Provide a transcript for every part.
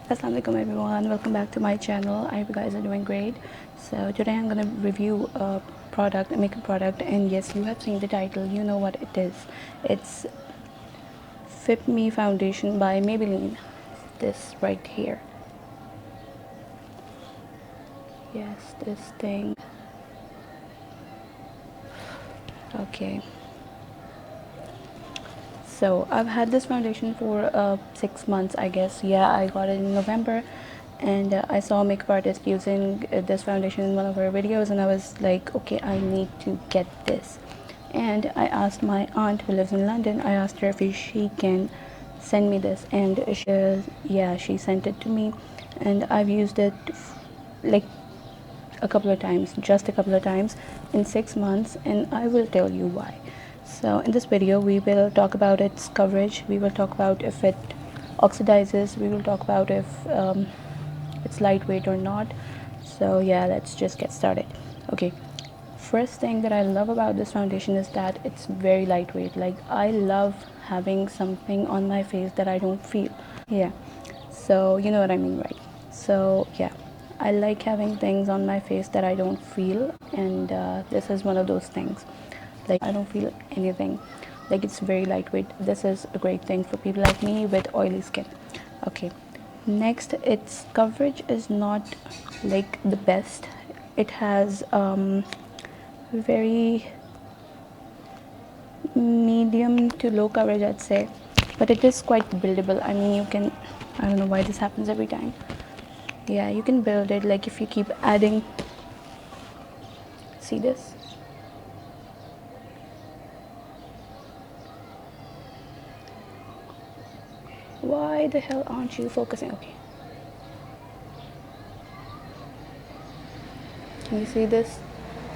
Assalamualaikum everyone, welcome back to my channel. I hope you guys are doing great. So today I'm gonna review a product, a makeup product, and yes, you have seen the title, you know what it is. It's FitMe foundation by Maybelline. This right here. Yes, this thing. Okay. So I've had this foundation for 6 months, I guess. Yeah, I got it in November, and I saw a makeup artist using this foundation in one of her videos, and I was like, okay, I need to get this. And I asked my aunt who lives in London, I asked her if she can send me this, and she sent it to me, and I've used it like a couple of times, just a couple of times in 6 months, and I will tell you why. So in this video we will talk about its coverage, we will talk about if it oxidizes, we will talk about if it's lightweight or not. So yeah, let's just get started. Okay, first thing that I love about this foundation is that it's very lightweight. Like, I love having something on my face that I don't feel. Yeah, so you know what I mean, right? So yeah, I like having things on my face that I don't feel, and this is one of those things. Like, I don't feel anything. Like, it's very lightweight. This is a great thing for people like me with oily skin. Okay, next, its coverage is not like the best. It has very medium to low coverage, I'd say, but it is quite buildable. I mean, you can, I don't know why this happens every time. Yeah, you can build it, like if you keep adding. See this? Why the hell aren't you focusing? Okay, can you see this?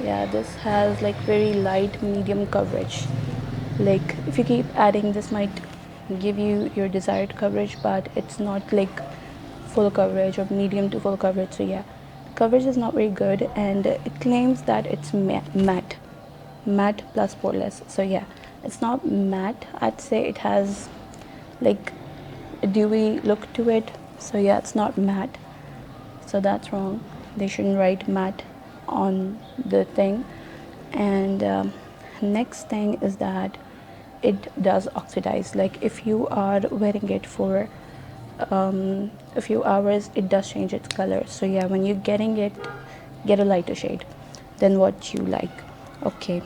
Yeah, this has like very light medium coverage. Like, if you keep adding, this might give you your desired coverage, but it's not like full coverage or medium to full coverage. So yeah, coverage is not very good, and it claims that it's matte plus poreless. So yeah, it's not matte. I'd say it has like a dewy look to it. So yeah, it's not matte, so that's wrong. They shouldn't write matte on the thing. And next thing is that it does oxidize. Like, if you are wearing it for a few hours, it does change its color. So yeah, when you're getting it, get a lighter shade than what you like. Okay,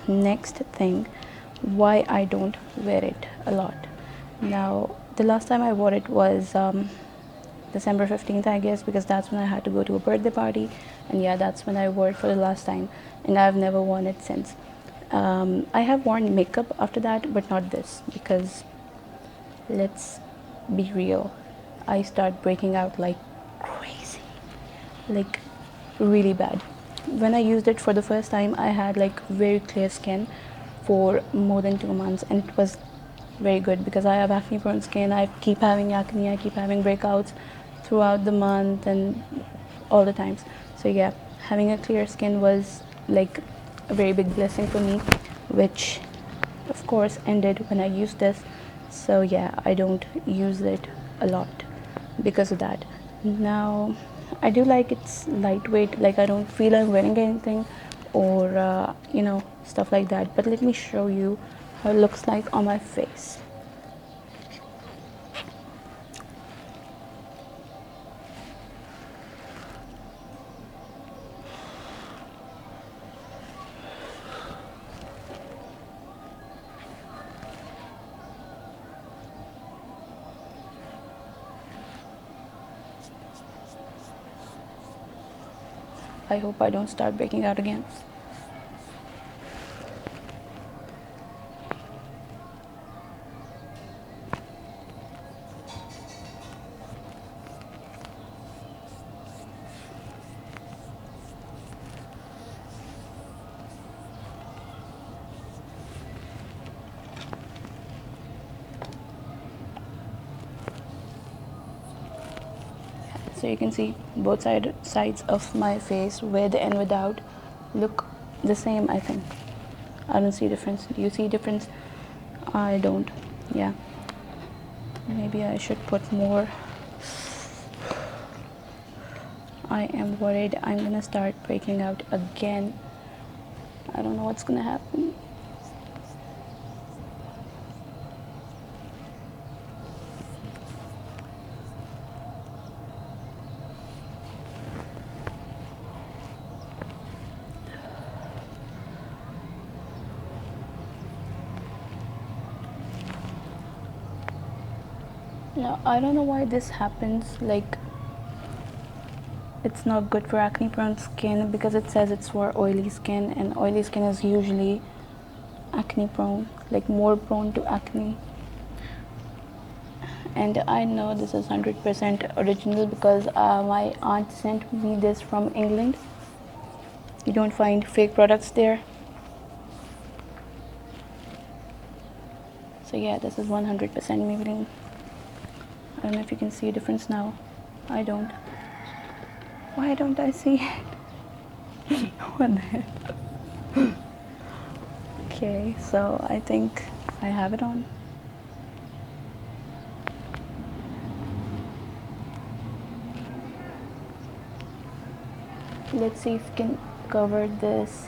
next thing, why I don't wear it a lot. Now, the last time I wore it was December 15th, I guess, because that's when I had to go to a birthday party, and yeah, that's when I wore it for the last time, and I've never worn it since. I have worn makeup after that, but not this, because let's be real, I start breaking out like crazy, like really bad. When I used it for the first time, I had like very clear skin for more than 2 months, and it was very good because I have acne prone skin. I keep having acne, I keep having breakouts throughout the month and all the times. So yeah, having a clear skin was like a very big blessing for me, which of course ended when I used this. So yeah, I don't use it a lot because of that. Now, I do like it's lightweight, like I don't feel I'm wearing anything, or stuff like that. But let me show you how it looks like on my face. I hope I don't start breaking out again. So you can see both sides of my face, with and without, look the same. I think I don't see difference. Do you see difference? I don't. Yeah, maybe I should put more I am worried I'm gonna start breaking out again. I don't know what's gonna happen. No, I don't know why this happens. Like, it's not good for acne prone skin because it says it's for oily skin, and oily skin is usually acne prone, like more prone to acne. And I know this is 100% original because my aunt sent me this from England. You don't find fake products there. So yeah, this is 100% Maybelline. I don't know if you can see a difference now. I don't. Why don't I see it? What the heck? Okay, so I think I have it on. Let's see if we can cover this.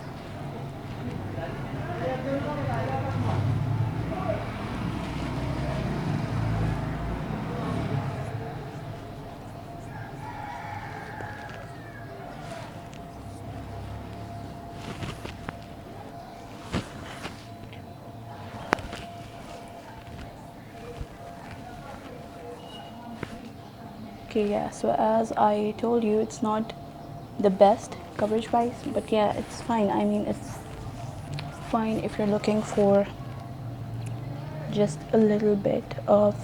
Okay, yeah, so as I told you, it's not the best coverage wise, but yeah, it's fine. I mean, it's fine if you're looking for just a little bit of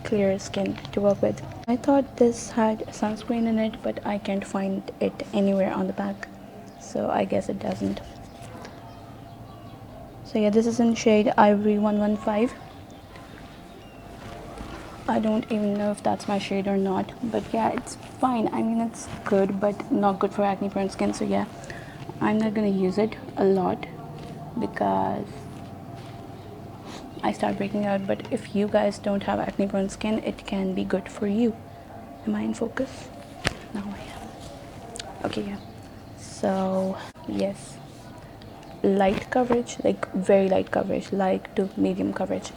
clear skin to work with. I thought this had sunscreen in it, but I can't find it anywhere on the back, so I guess it doesn't. So yeah, this is in shade Ivory 115. I don't even know if that's my shade or not, but yeah, it's fine. I mean, it's good, but not good for acne prone skin. So yeah, I'm not gonna use it a lot because I start breaking out. But if you guys don't have acne prone skin, it can be good for you. Am I in focus? No, I am. Okay, yeah. So yes, light coverage, like very light coverage, light to medium coverage.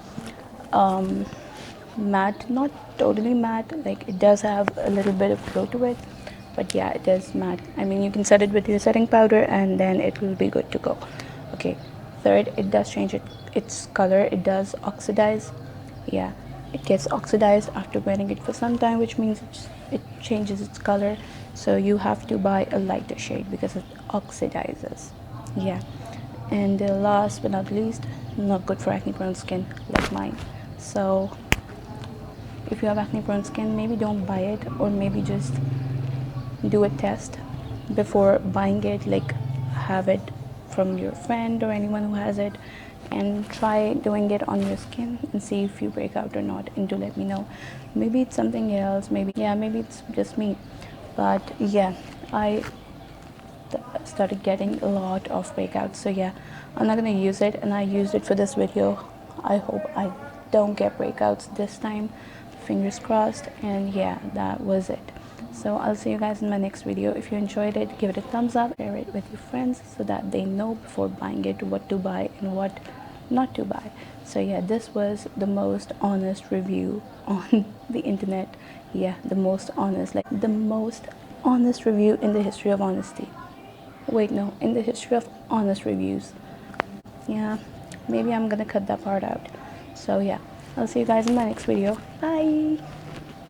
Matte, not totally matte, like it does have a little bit of glow to it, but yeah, it is matte. I mean, you can set it with your setting powder and then it will be good to go. Okay, third, it does change its color. It does oxidize. Yeah, it gets oxidized after wearing it for some time, which means it changes its color, so you have to buy a lighter shade because it oxidizes. Yeah, and last but not least, not good for acne prone skin like mine. So if you have acne prone skin, maybe don't buy it, or maybe just do a test before buying it. Like, have it from your friend or anyone who has it, and try doing it on your skin and see if you break out or not, and do let me know. Maybe it's something else, maybe, yeah, maybe it's just me. But yeah, I started getting a lot of breakouts, so yeah, I'm not gonna use it, and I used it for this video. I hope I don't get breakouts this time, fingers crossed. And yeah, that was it. So I'll see you guys in my next video. If you enjoyed it, give it a thumbs up, share it with your friends so that they know before buying it what to buy and what not to buy. So yeah, this was the most honest review on the internet. Yeah, the most honest, like the most honest review in the history of honesty. Wait, no, in the history of honest reviews. Yeah, maybe I'm gonna cut that part out. So yeah, I'll see you guys in my next video. Bye.